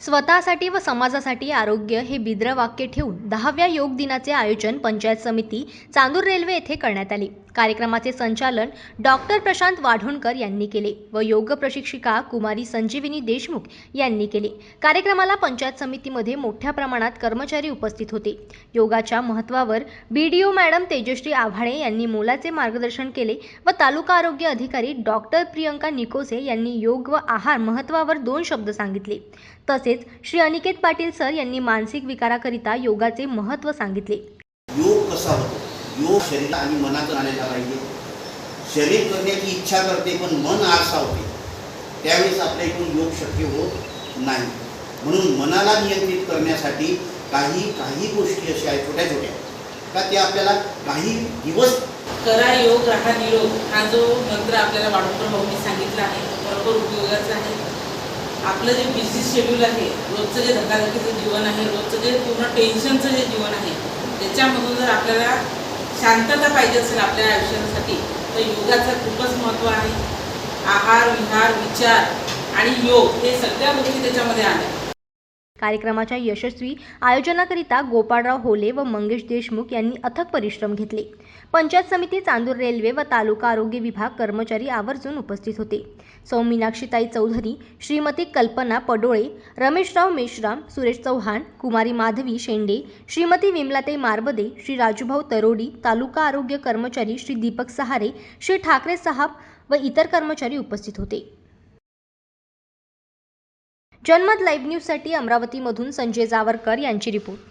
स्वतःसाठी व समाजासाठी आरोग्य हे बिद्र वाक्य ठेवून 10व्या योग दिनाचे आयोजन पंचायत समिती चांदूर रेल्वे येथे करण्यात आले। कार्यक्रमाचे संचालन डॉक्टर प्रशांत वाढोणकर यांनी केले व योग प्रशिक्षिका कुमारी संजीवनी देशमुख यांनी केले। कार्यक्रमाला पंचायत समितीमध्ये मोठ्या प्रमाणात कर्मचारी उपस्थित होते। योगाच्या महत्त्वावर बीडीओ मॅडम तेजश्री आव्हाडे यांनी मोलाचे मार्गदर्शन केले व तालुका आरोग्य अधिकारी डॉक्टर प्रियंका निकोसे यांनी योग व आहार महत्त्वावर 2 शब्द सांगितले। तसेच श्री अनिकेत पाटील सर यांनी मानसिक विकाराकरिता योगाचे महत्त्व सांगितले। योग कसा होतो? योग शरीर आणि मनातून आलेला पाहिजे। शरीर करण्याची इच्छा करते पण मन आळसा होते, त्यावेळेस आपल्या इकडून योग शक्य होत नाही। म्हणून मनाला नियंत्रित करण्यासाठी काही गोष्टी अशा आहेत छोट्या छोट्या का त्या आपल्याला काही दिवस करा योग राहा निरोग हा जो मंत्र आपल्याला वाढोणकर भाऊंनी सांगितला आहे बरोबर उपयोगाचा आहे। आपलं जे बिझी शेड्यूल आहे, रोजचं जे धकाधकीचं जीवन आहे, रोजचं जे पूर्ण टेन्शनचं जे जीवन आहे, त्याच्यामधून जर आपल्याला शांतता पाहिजे असेल आपल्या आयुष्यासाठी तर योगाचं खूपच महत्त्व आहे। आहार विहार विचार आणि योग हे सगळ्या गोष्टी त्याच्यामध्ये आल्या। कार्यक्रमाच्या यशस्वी आयोजनाकरिता गोपाळराव होले व मंगेश देशमुख यांनी अथक परिश्रम घेतले। पंचायत समिती चांदूर रेल्वे व तालुका आरोग्य विभाग कर्मचारी आवर्जून उपस्थित होते। सौ मीनाक्षीताई चौधरी, श्रीमती कल्पना पडोळे, रमेशराव मेश्राम, सुरेश चौहान, कुमारी माधवी शेंडे, श्रीमती विमलाताई मारबदे, श्री राजूभाऊ तरोडी, तालुका आरोग्य कर्मचारी श्री दीपक सहारे, श्री ठाकरे साहब व इतर कर्मचारी उपस्थित होते। जनमत लाईव्ह न्यूजसाठी अमरावतीमधून संजय जावरकर यांची रिपोर्ट।